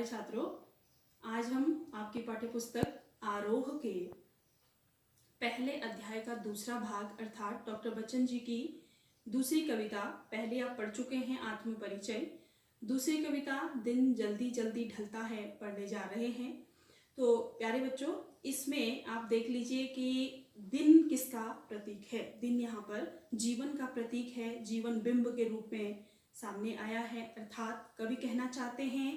छात्रों, आज हम आपकी पाठ्यपुस्तक आरोह के पहले अध्याय का दूसरा भाग अर्थात डॉक्टर बच्चन जी की दूसरी कविता, पहले आप पढ़ चुके हैं आत्म परिचय, दूसरी कविता दिन जल्दी जल्दी ढलता है पढ़ने जा रहे हैं। तो प्यारे बच्चों, इसमें आप देख लीजिए कि दिन किसका प्रतीक है। दिन यहाँ पर जीवन का प्रतीक है, जीवन बिंब के रूप में सामने आया है। अर्थात कवि कहना चाहते हैं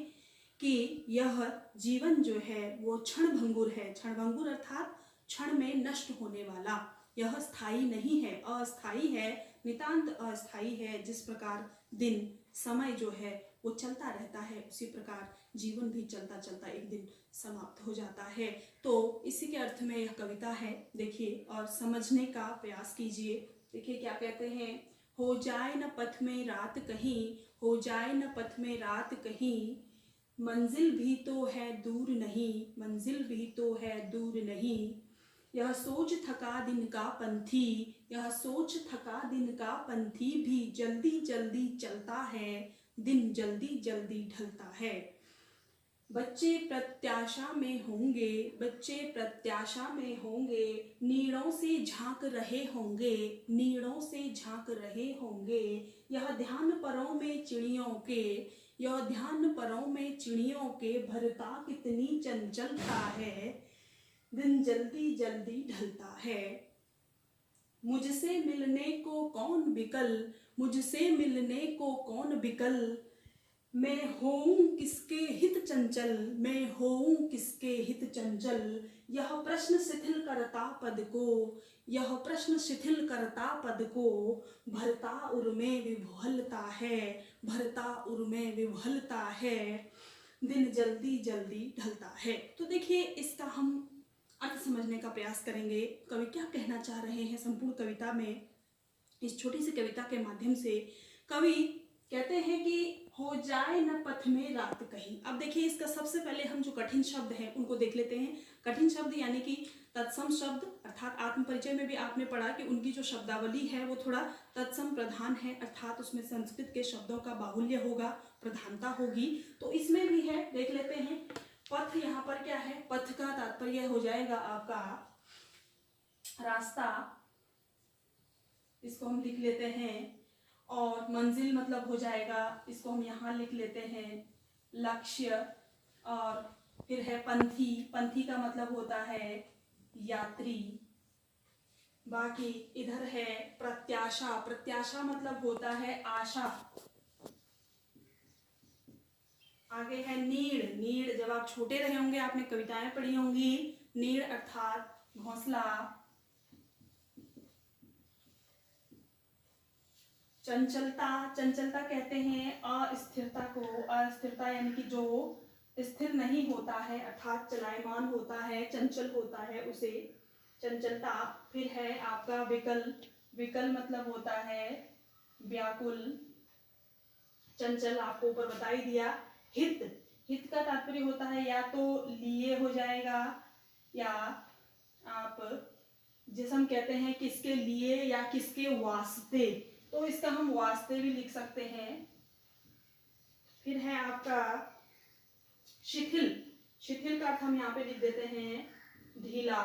कि यह जीवन जो है वो क्षणभंगुर है। क्षणभंगुर अर्थात क्षण में नष्ट होने वाला, यह स्थायी नहीं है, अस्थायी है, नितांत अस्थायी है। जिस प्रकार दिन समय जो है वो चलता रहता है, उसी प्रकार जीवन भी चलता चलता एक दिन समाप्त हो जाता है। तो इसी के अर्थ में यह कविता है। देखिए और समझने का प्रयास कीजिए। देखिए क्या कहते हैं, हो जाए न पथ में रात कहीं, हो जाए न पथ में रात कहीं, मंजिल भी तो है दूर नहीं, मंजिल भी तो है दूर नहीं, यह सोच थका दिन का पंथी, यह सोच थका दिन का पंथी भी जल्दी जल्दी चलता है, दिन जल्दी जल्दी ढलता है। बच्चे प्रत्याशा में होंगे, बच्चे प्रत्याशा में होंगे, नीड़ों से झांक रहे होंगे, नीड़ों से झांक रहे होंगे, यह ध्यान परों में चिड़ियों के, यह ध्यान परों में चिड़ियों के, भरता कितनी चंचलता है, दिन जल्दी जल्दी ढलता है। मुझसे मिलने को कौन बिकल, मुझसे मिलने को कौन बिकल, मैं होऊं किसके हित चंचल, मैं होऊं किसके हित चंचल, यह प्रश्न शिथिल करता पद को, यह प्रश्न शिथिल करता पद को, भरता उर में विह्वलता है, भरता उर में विह्वलता है, दिन जल्दी जल्दी ढलता है। तो देखिए इसका हम अर्थ समझने का प्रयास करेंगे। कवि क्या कहना चाह रहे हैं संपूर्ण कविता में। इस छोटी सी कविता के माध्यम से कवि कहते हैं कि हो जाए न पथ में रात कहीं। अब देखिए इसका सबसे पहले हम जो कठिन शब्द हैं उनको देख लेते हैं। कठिन शब्द यानी कि तत्सम शब्द, अर्थात आत्म परिचय में भी आपने पढ़ा कि उनकी जो शब्दावली है वो थोड़ा तत्सम प्रधान है, अर्थात उसमें संस्कृत के शब्दों का बाहुल्य होगा, प्रधानता होगी। तो इसमें भी है, देख लेते हैं। पथ यहाँ पर क्या है, पथ का तात्पर्य हो जाएगा आपका रास्ता, इसको हम लिख लेते हैं। और मंजिल मतलब हो जाएगा, इसको हम यहाँ लिख लेते हैं लक्ष्य। और फिर है पंथी, पंथी का मतलब होता है यात्री। बाकी इधर है प्रत्याशा, प्रत्याशा मतलब होता है आशा। आगे है नीड़, नीड़ जब आप छोटे रहे होंगे आपने कविताएं पढ़ी होंगी। नीड़ अर्थात घोंसला। चंचलता, चंचलता कहते हैं अस्थिरता को, अस्थिरता यानी कि जो स्थिर नहीं होता है, अर्थात चलायमान होता है, चंचल होता है, उसे चंचलता। फिर है आपका विकल, विकल मतलब होता है व्याकुल। चंचल आपको ऊपर बता ही दिया। हित, हित का तात्पर्य होता है या तो लिए हो जाएगा या आप जैसे हम कहते हैं किसके लिए या किसके वास्ते, तो इसका हम वास्ते भी लिख सकते हैं। फिर है आपका शिथिल, शिथिल का अर्थ हम यहाँ पे लिख देते हैं ढीला।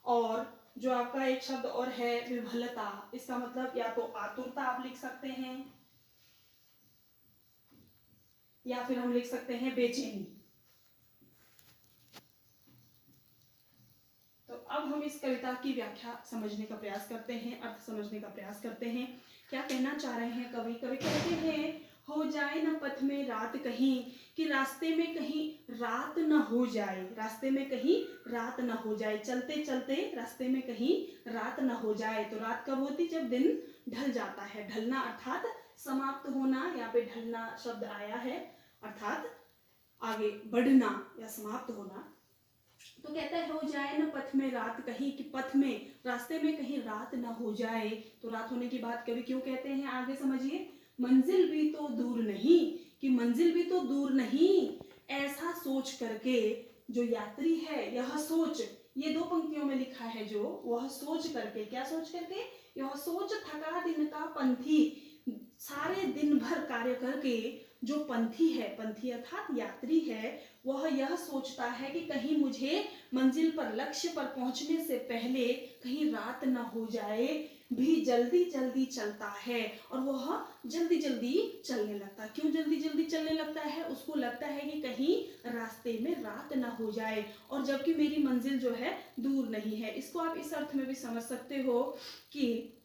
और जो आपका एक शब्द और है विह्वलता, इसका मतलब या तो आतुरता आप लिख सकते हैं या फिर हम लिख सकते हैं बेचैनी। तो अब हम इस कविता की व्याख्या समझने का प्रयास करते हैं, अर्थ समझने का प्रयास करते हैं। क्या कहना चाह रहे हैं कवि, कवि कहते हैं हो जाए न पथ में रात कहीं, कि रास्ते में कहीं रात न हो जाए, रास्ते में कहीं रात न हो जाए, चलते चलते रास्ते में कहीं रात न हो जाए। तो रात कब होती, जब दिन ढल जाता है। ढलना अर्थात समाप्त होना, यहाँ पे ढलना शब्द आया है, अर्थात आगे बढ़ना या समाप्त होना। तो कहता है हो जाए न पथ में रात कहीं, कि पथ में रास्ते में कहीं रात न हो जाए। तो रात होने की बात कवि क्यों कहते हैं, आगे समझिए। मंजिल भी तो दूर नहीं, कि मंजिल भी तो दूर नहीं, ऐसा सोच करके जो यात्री है, यह सोच, ये दो पंक्तियों में लिखा है जो, वह सोच करके, क्या सोच करके, यह सोच थका दिन का पंथी, सारे दिन भर कार्य करके जो पंथी है, पंथी अर्थात यात्री है, वह यह सोचता है कि कहीं मुझे मंजिल पर, लक्ष्य पर पहुंचने से पहले कहीं रात न हो जाए, भी जल्दी जल्दी चलता है। और वह जल्दी जल्दी चलने लगता है। क्यों जल्दी जल्दी चलने लगता है? उसको लगता है कि कहीं रास्ते में रात न हो जाए, और जबकि मेरी मंजिल जो है दूर नहीं है। इसको आप इस अर्थ में भी समझ सकते हो कि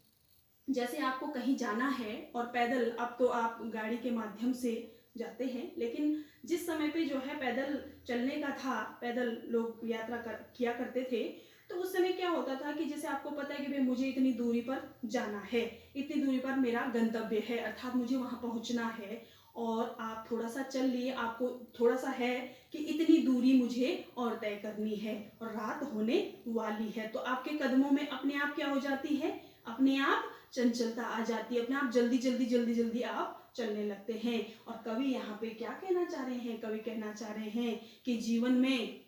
जैसे आपको कहीं जाना है और पैदल, अब तो आप गाड़ी के माध्यम से जाते हैं, लेकिन जिस समय पे जो है पैदल चलने का था, पैदल लोग यात्रा किया करते थे, तो उस समय क्या होता था कि जैसे आपको पता है कि भाई मुझे इतनी दूरी पर जाना है, इतनी दूरी पर मेरा गंतव्य है, अर्थात मुझे वहां पहुंचना है, और आप थोड़ा सा चल लिए, आपको थोड़ा सा है कि इतनी दूरी मुझे और तय करनी है और रात होने वाली है, तो आपके कदमों में अपने आप क्या हो जाती है? अपने आप चंचलता आ जाती है, अपने आप जल्दी जल्दी जल्दी जल्दी आप चलने लगते हैं। और कवि यहाँ पे क्या कहना चाह रहे हैं? कवि कहना चाह रहे हैं कि जीवन में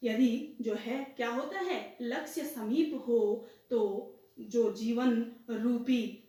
यदि जो है क्या होता है, लक्ष्य समीप हो तो जो जीवन रूपी,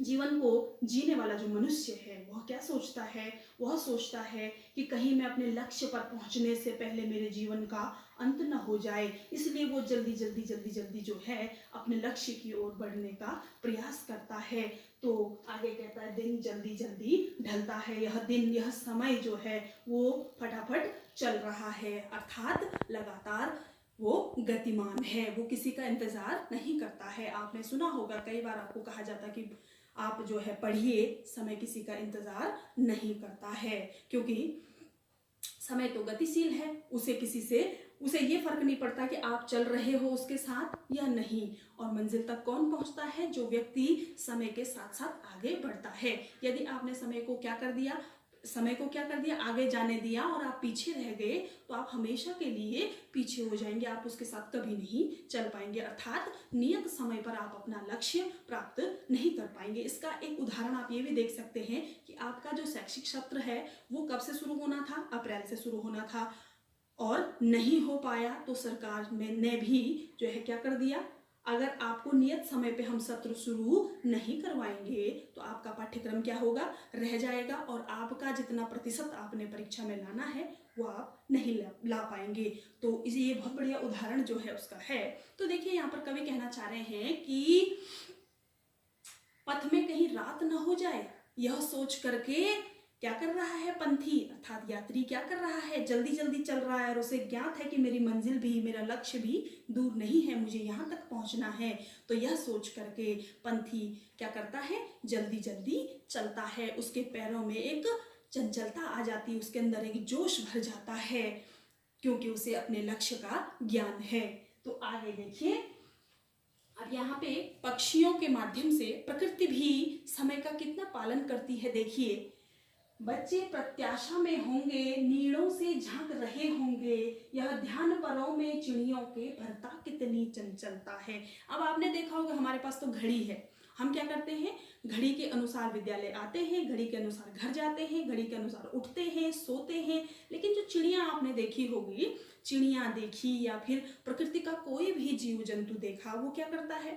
जीवन को जीने वाला जो मनुष्य है वह क्या सोचता है? वह सोचता है कि कहीं मैं अपने लक्ष्य पर पहुंचने से पहले मेरे जीवन का अंत न हो जाए, इसलिए वो जल्दी जल्दी जल्दी जल्दी जो है अपने लक्ष्य की ओर बढ़ने का प्रयास करता है। तो आगे कहता है, दिन जल्दी जल्दी ढलता है, यह दिन, यह समय जो है वो फटाफट चल रहा है, अर्थात लगातार वो गतिमान है, वो किसी का इंतजार नहीं करता है। आपने सुना होगा, कई बार आपको कहा जाता कि आप जो है पढ़िए, समय किसी का इंतजार नहीं करता है, क्योंकि समय तो गतिशील है, उसे ये फर्क नहीं पड़ता कि आप चल रहे हो उसके साथ या नहीं। और मंजिल तक कौन पहुंचता है? जो व्यक्ति समय के साथ साथ आगे बढ़ता है। यदि आपने समय को क्या कर दिया, आगे जाने दिया और आप पीछे रह गए, तो आप हमेशा के लिए पीछे हो जाएंगे, आप उसके साथ कभी नहीं चल पाएंगे, अर्थात नियत समय पर आप अपना लक्ष्य प्राप्त नहीं कर पाएंगे। इसका एक उदाहरण आप ये भी देख सकते हैं कि आपका जो शैक्षिक सत्र है वो कब से शुरू होना था? अप्रैल से शुरू होना था, और नहीं हो पाया तो सरकार ने भी जो है क्या कर दिया, अगर आपको नियत समय पे हम सत्र शुरू नहीं करवाएंगे तो आपका पाठ्यक्रम क्या होगा? रह जाएगा, और आपका जितना प्रतिशत आपने परीक्षा में लाना है वो आप नहीं ला पाएंगे। तो इसे ये बहुत बढ़िया उदाहरण जो है उसका है। तो देखिए यहाँ पर कवि कहना चाह रहे हैं कि पथ में कहीं रात न हो जाए, यह सोच करके क्या कर रहा है पंथी अर्थात यात्री, क्या कर रहा है? जल्दी जल्दी चल रहा है, और उसे ज्ञात है कि मेरी मंजिल भी, मेरा लक्ष्य भी दूर नहीं है, मुझे यहाँ तक पहुँचना है। तो यह सोच करके पंथी क्या करता है? जल्दी जल्दी चलता है, उसके पैरों में एक चंचलता आ जाती है, उसके अंदर एक जोश भर जाता है, क्योंकि उसे अपने लक्ष्य का ज्ञान है। तो आगे देखिए, अब यहाँ पे पक्षियों के माध्यम से प्रकृति भी समय का कितना पालन करती है। देखिए, बच्चे प्रत्याशा में होंगे, नीड़ों से झांक रहे होंगे, यह ध्यान परों में चिड़ियों के भरता कितनी चंचलता है। अब आपने देखा होगा, हमारे पास तो घड़ी है, हम क्या करते हैं? घड़ी के अनुसार विद्यालय आते हैं, घड़ी के अनुसार घर जाते हैं, घड़ी के अनुसार उठते हैं, सोते हैं। लेकिन जो चिड़िया आपने देखी होगी, चिड़िया देखी या फिर प्रकृति का कोई भी जीव जंतु देखा, वो क्या करता है?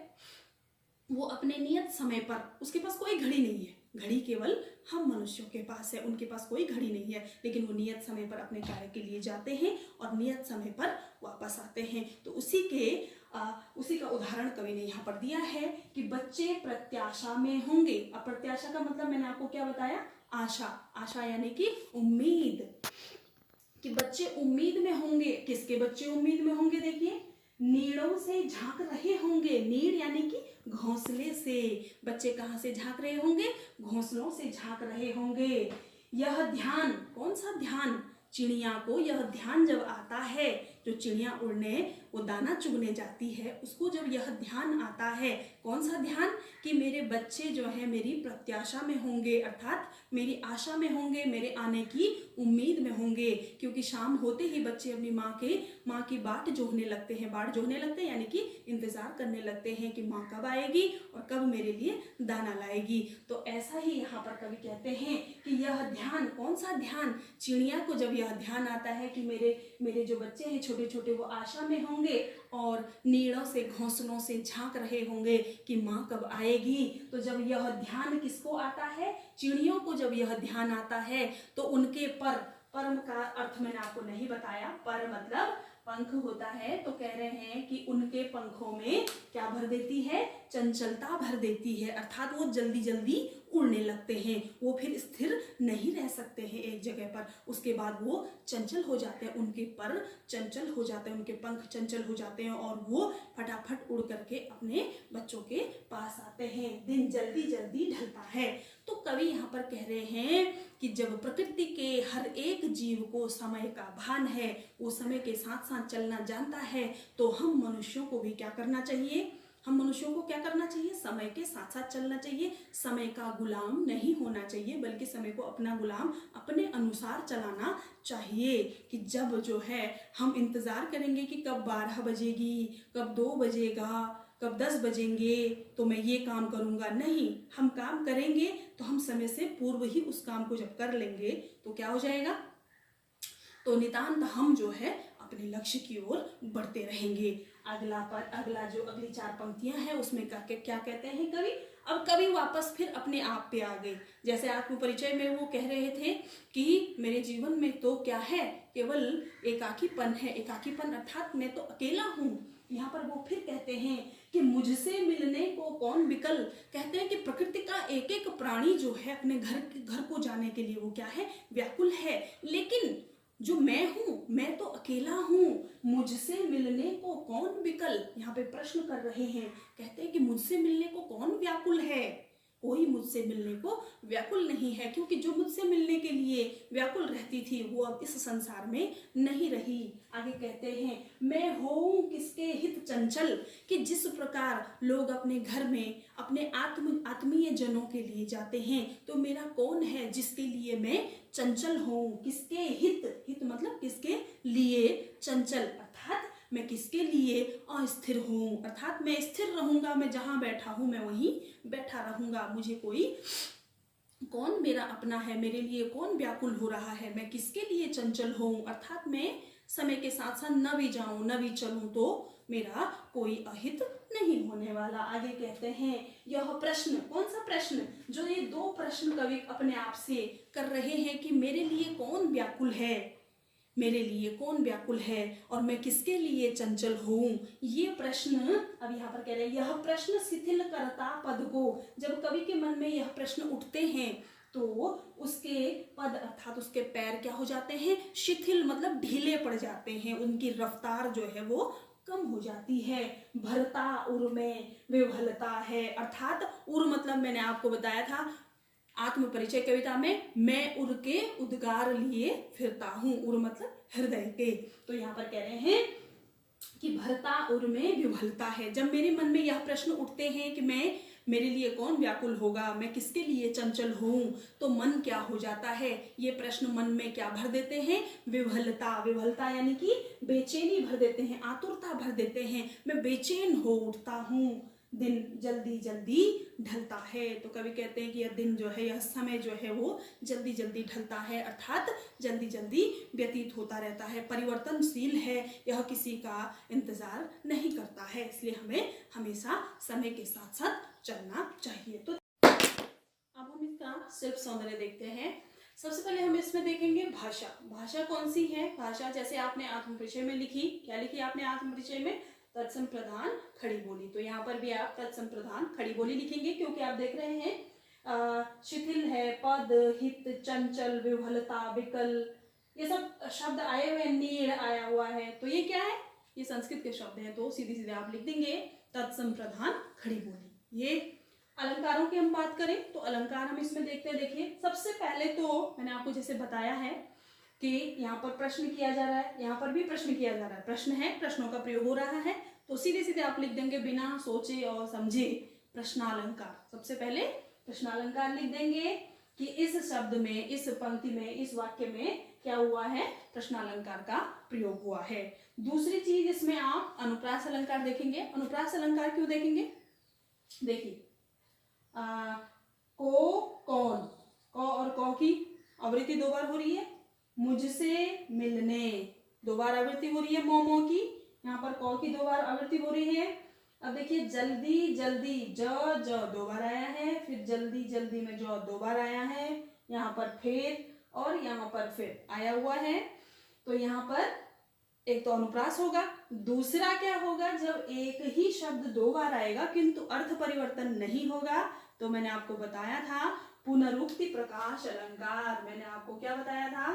वो अपने नियत समय पर, उसके पास कोई घड़ी नहीं है, घड़ी केवल हम मनुष्यों के पास है, उनके पास कोई घड़ी नहीं है, लेकिन वो नियत समय पर अपने कार्य के लिए जाते हैं और नियत समय पर वापस आते हैं। तो उसी का उदाहरण कवि ने यहाँ पर दिया है कि बच्चे प्रत्याशा में होंगे। अब प्रत्याशा का मतलब मैंने आपको क्या बताया? आशा। आशा यानी कि उम्मीद, कि बच्चे उम्मीद में होंगे। किसके बच्चे उम्मीद में होंगे? देखिए, नीड़ों से झांक रहे होंगे। नीड़ यानी कि घोंसले से, बच्चे कहाँ से झांक रहे होंगे? घोंसलों से झांक रहे होंगे। यह ध्यान, कौन सा ध्यान? चिड़िया को यह ध्यान जब आता है, जो चिड़िया उड़ने, वो दाना चुगने जाती है, उसको जब यह ध्यान आता है, कौन सा ध्यान? कि मेरे बच्चे जो है मेरी प्रत्याशा में होंगे, अर्थात मेरी आशा में होंगे, मेरे आने की उम्मीद में होंगे। क्योंकि शाम होते ही बच्चे अपनी माँ की बाट जोहने लगते हैं, यानी कि इंतजार करने लगते हैं कि माँ कब आएगी और कब मेरे लिए दाना लाएगी। तो ऐसा ही यहाँ पर कवि कहते हैं कि यह ध्यान, कौन सा ध्यान? चिड़िया को जब यह ध्यान आता है कि मेरे जो बच्चे हैं, छोटे छोटे छोटे वो आशा में होंगे और नीड़ों से घोंसलों से झांक रहे होंगे कि माँ कब आएगी। तो जब यह ध्यान किसको आता है, चिड़ियों को जब यह ध्यान आता है तो उनके परम का अर्थ मैंने आपको नहीं बताया, पर मतलब पंख होता है। तो कह रहे हैं कि उनके पंखों में क्या भर देती है, चंचलता भर देती है, अर्थात वो जल्दी जल्दी उड़ने लगते हैं, वो फिर स्थिर नहीं रह सकते हैं एक जगह पर, उसके बाद वो चंचल हो जाते हैं, उनके पर चंचल हो जाते हैं, उनके पंख चंचल हो जाते हैं और वो फटाफट उड़ करके अपने बच्चों के पास आते हैं। दिन जल्दी जल्दी ढलता है। तो कवि यहाँ पर कह रहे हैं कि जब प्रकृति के हर एक जीव को समय का भान है, वो समय के साथ साथ चलना जानता है, तो हम मनुष्यों को भी क्या करना चाहिए, हम मनुष्यों को क्या करना चाहिए, समय के साथ साथ चलना चाहिए, समय का गुलाम नहीं होना चाहिए, बल्कि समय को अपना गुलाम अपने अनुसार चलाना चाहिए। कि जब जो है हम इंतजार करेंगे कि कब 12 बजेगी, कब 2 बजेगा, कब 10 बजेंगे तो मैं ये काम करूंगा, नहीं, हम काम करेंगे तो हम समय से पूर्व ही उस काम को जब कर लेंगे तो क्या हो जाएगा, तो नितांत हम जो है अपने लक्ष्य की ओर बढ़ते रहेंगे। अगला जो अगली 4 पंक्तियां हैं उसमें क्या कहते हैं कवि, अब कवि वापस फिर अपने आप पे आ गए। जैसे आत्म परिचय में वो कह रहे थे कि मेरे जीवन में तो क्या है, केवल एकाकीपन है, एकाकीपन अर्थात मैं तो अकेला हूँ। यहाँ पर वो फिर कहते हैं कि मुझसे मिलने को कौन विकल, कहते हैं कि प्रकृति का एक एक प्राणी जो है अपने घर को जाने के लिए वो क्या है, व्याकुल है, लेकिन जो मैं हूं, मैं तो अकेला हूं, मुझसे मिलने को कौन विकल, यहाँ पे प्रश्न कर रहे हैं, कहते हैं कि मुझसे मिलने को कौन व्याकुल है, कोई मुझसे मिलने को व्याकुल नहीं है, क्योंकि जो मुझसे मिलने के लिए व्याकुल रहती थी वो अब इस संसार में नहीं रही। आगे कहते हैं मैं होऊं किसके हित चंचल, कि जिस प्रकार लोग अपने घर में अपने आत्मीय जनों के लिए जाते हैं, तो मेरा कौन है जिसके लिए मैं चंचल हूं, किसके हित, हित मतलब किसके लिए, चंचल अर्थात मैं किसके लिए अस्थिर हूँ, अर्थात मैं स्थिर रहूंगा, मैं जहां बैठा हूं मैं वहीं बैठा रहूंगा, मुझे कोई कौन मेरा अपना है, मेरे लिए कौन व्याकुल हो रहा है, मैं किसके लिए चंचल हूँ, अर्थात मैं समय के साथ साथ न भी जाऊं न भी चलूं तो मेरा कोई अहित नहीं होने वाला। आगे कहते हैं यह प्रश्न, कौन सा प्रश्न, जो ये 2 प्रश्न कवि अपने आप से कर रहे हैं कि मेरे लिए कौन व्याकुल है, मेरे लिए कौन व्याकुल है और मैं किसके लिए चंचल हूँ, ये प्रश्न अब यहाँ पर कह रहे हैं यह प्रश्न शिथिल करता पद को, जब कवि के मन में यह प्रश्न उठते हैं तो उसके पद अर्थात उसके पैर क्या हो जाते हैं, शिथिल मतलब ढीले पड़ जाते हैं, उनकी रफ्तार जो है वो कम हो जाती है। भरता उर में विभलता है, अर्थात उर मतलब मैंने आपको बताया था आत्म परिचय कविता में, मैं उर के उद्गार लिए फिरता हूँ, उर मतलब हृदय के। तो यहाँ पर कह रहे हैं कि भरता उर में विभलता है, जब मेरे मन में यह प्रश्न उठते हैं कि मेरे लिए कौन व्याकुल होगा, मैं किसके लिए चंचल हूँ, तो मन क्या हो जाता है, ये प्रश्न मन में क्या भर देते हैं, विभलता, विभलता यानी कि बेचैनी भर देते हैं, आतुरता भर देते हैं, मैं बेचैन हो उठता हूँ, दिन जल्दी जल्दी ढलता है। तो कवि कहते हैं कि यह दिन जो है, यह समय जो है वो जल्दी जल्दी ढलता है, अर्थात जल्दी जल्दी व्यतीत होता रहता है, परिवर्तनशील है, यह किसी का इंतजार नहीं करता है, इसलिए हमें हमेशा समय के साथ साथ चलना चाहिए। तो अब हम इसका सिर्फ सौंदर्य देखते हैं। सबसे पहले हम इसमें देखेंगे भाषा, भाषा कौन सी है, भाषा जैसे आपने आत्मपरिचय में लिखी, क्या लिखी आपने आत्मपरिचय में, तत्सम प्रधान खड़ी बोली, तो यहाँ पर भी आप तत्सम प्रधान खड़ी बोली लिखेंगे, क्योंकि आप देख रहे हैं शिथिल है, पद, हित, चंचल, विभलता, विकल, ये सब शब्द आए हुए, नीड़ आया हुआ है, तो ये क्या है, ये संस्कृत के शब्द हैं, तो सीधे सीधे आप लिख देंगे तत्सम प्रधान खड़ी बोली। ये अलंकारों की हम बात करें तो अलंकार हम इसमें देखते हैं। देखिए सबसे पहले तो मैंने आपको जैसे बताया है कि यहाँ पर प्रश्न किया जा रहा है, यहाँ पर भी प्रश्न किया जा रहा है, प्रश्न है, प्रश्नों का प्रयोग हो रहा है, तो सीधे सीधे आप लिख देंगे बिना सोचे और समझे प्रश्नालंकार। सबसे पहले प्रश्नालंकार लिख देंगे कि इस शब्द में, इस पंक्ति में, इस वाक्य में क्या हुआ है, प्रश्नालंकार का प्रयोग हुआ है। दूसरी चीज इसमें आप अनुप्रास अलंकार देखेंगे। अनुप्रास अलंकार क्यों देखेंगे, देखिए को, कौन, को और कौ की आवृत्ति 2 बार हो रही है, मुझसे मिलने, दो बार आवृत्ति हो रही है मोमो की, यहाँ पर क की दो बार आवृत्ति हो रही है। अब देखिए जल्दी जल्दी ज दो बार आया है, फिर जल्दी जल्दी में ज दो बार आया है, यहाँ पर फिर और यहाँ पर फिर आया हुआ है। तो यहाँ पर एक तो अनुप्रास होगा, दूसरा क्या होगा, जब एक ही शब्द दो बार आएगा किंतु अर्थ परिवर्तन नहीं होगा, तो मैंने आपको बताया था पुनरुक्ति प्रकाश अलंकार। मैंने आपको क्या बताया था,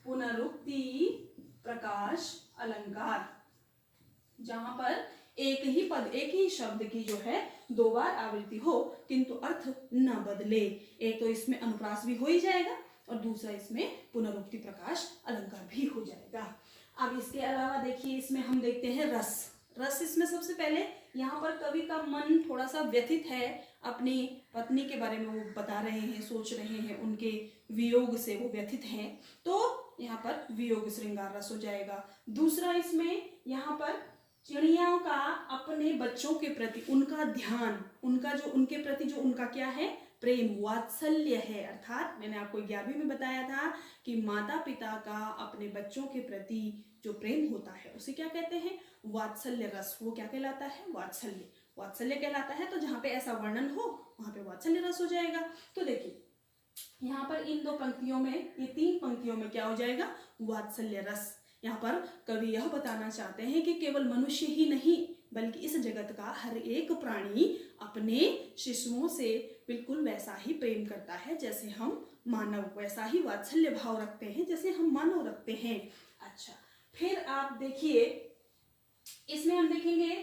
पुनरुक्ति प्रकाश अलंकार, जहां पर एक ही पद एक ही शब्द की जो है दो बार आवृत्ति हो किंतु अर्थ न बदले। एक तो इसमें अनुप्रास भी हो ही जाएगा और दूसरा इसमें पुनरुक्ति प्रकाश अलंकार भी हो जाएगा। अब इसके अलावा देखिए इसमें हम देखते हैं रस। रस इसमें सबसे पहले यहाँ पर कवि का मन थोड़ा सा व्यथित है, अपनी पत्नी के बारे में वो बता रहे हैं, सोच रहे हैं, उनके वियोग से वो व्यथित हैं, तो यहाँ पर वियोग श्रृंगार रस हो जाएगा। दूसरा इसमें यहाँ पर चिड़ियाओं का अपने बच्चों के प्रति उनका ध्यान, उनका जो उनके प्रति जो उनका क्या है, प्रेम वात्सल्य है। अर्थात मैंने आपको 11वीं में बताया था कि माता पिता का अपने बच्चों के प्रति जो प्रेम होता है उसे क्या कहते हैं, वात्सल्य रस। वो क्या कहलाता है, वात्सल्य, वात्सल्य कहलाता है। तो जहाँ पे ऐसा वर्णन हो वहां पे वात्सल्य रस हो जाएगा। तो देखिए यहाँ पर इन दो पंक्तियों में, ये 3 पंक्तियों में क्या हो जाएगा, वात्सल्य रस। यहाँ पर कवि यह बताना चाहते हैं कि केवल मनुष्य ही नहीं बल्कि इस जगत का हर एक प्राणी अपने शिशुओं से बिल्कुल वैसा ही प्रेम करता है जैसे हम मानव, वैसा ही वात्सल्य भाव रखते हैं जैसे हम मानव रखते हैं। अच्छा, फिर आप देखिए इसमें हम देखेंगे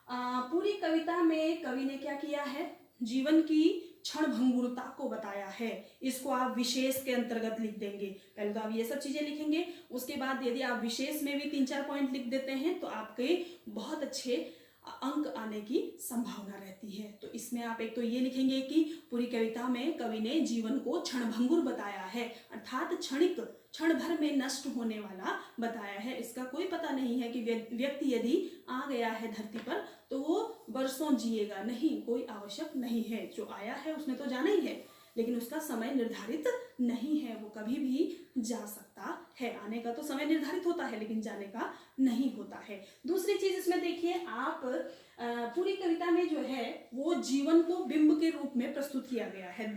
पूरी कविता में कवि ने क्या किया है, जीवन की क्षण भंगुरता को बताया है। इसको आप विशेष के अंतर्गत लिख देंगे। पहले तो आप ये सब चीजें लिखेंगे, उसके बाद यदि आप विशेष में भी 3-4 पॉइंट लिख देते हैं तो आपके बहुत अच्छे अंक आने की संभावना रहती है। तो इसमें आप एक तो ये लिखेंगे कि पूरी कविता में कवि ने जीवन को क्षणभंगुर बताया है, अर्थात क्षणिक, क्षण भर में नष्ट होने वाला बताया है। इसका कोई पता नहीं है कि व्यक्ति यदि आ गया है धरती पर तो वो बरसों जिएगा, नहीं, कोई आवश्यक नहीं है। जो आया है उसने तो जाना ही है, लेकिन उसका समय निर्धारित नहीं है, वो कभी भी जा सकता है। आने का तो समय निर्धारित होता है लेकिन जाने का नहीं होता है। दूसरी चीज इसमें देखिए आप पूरी कविता में जो है वो जीवन को बिंब के रूप में प्रस्तुत किया गया है।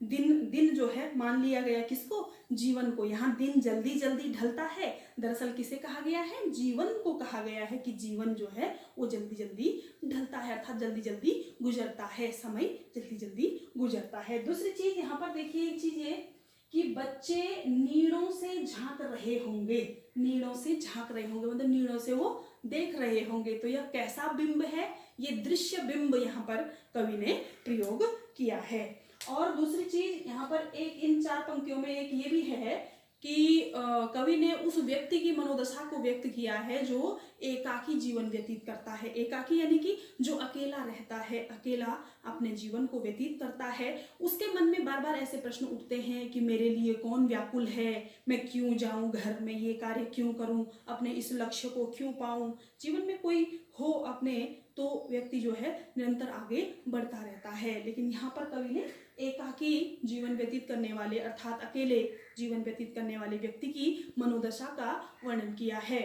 दिन जो है मान लिया गया किसको, जीवन को। यहाँ दिन जल्दी जल्दी ढलता है, दरअसल किसे कहा गया है, जीवन को कहा गया है कि जीवन जो है वो जल्दी जल्दी ढलता है, अर्थात जल्दी जल्दी गुजरता है, समय जल्दी जल्दी गुजरता है। दूसरी चीज यहाँ पर देखिए एक चीज ये कि बच्चे नीड़ों से झांक रहे होंगे, नीड़ों से झांक रहे होंगे मतलब नीड़ों से वो देख रहे होंगे। तो यह कैसा बिंब है, ये दृश्य बिंब यहाँ पर कवि ने प्रयोग किया है। और दूसरी चीज यहाँ पर एक इन 4 पंक्तियों में एक ये भी है कि कवि ने उस व्यक्ति की मनोदशा को व्यक्त किया है जो एकाकी जीवन व्यतीत करता है। एकाकी यानी कि जो अकेला रहता है, अकेला अपने जीवन को व्यतीत करता है। उसके मन में बार बार ऐसे प्रश्न उठते हैं कि मेरे लिए कौन व्याकुल है, मैं क्यों जाऊं घर में, ये कार्य क्यों करूं, अपने इस लक्ष्य को क्यों पाऊं। जीवन में कोई हो अपने तो व्यक्ति जो है निरंतर आगे बढ़ता रहता है। लेकिन यहाँ पर कवि ने एकाकी जीवन व्यतीत करने वाले अर्थात अकेले जीवन व्यतीत करने वाले व्यक्ति की मनोदशा का वर्णन किया है।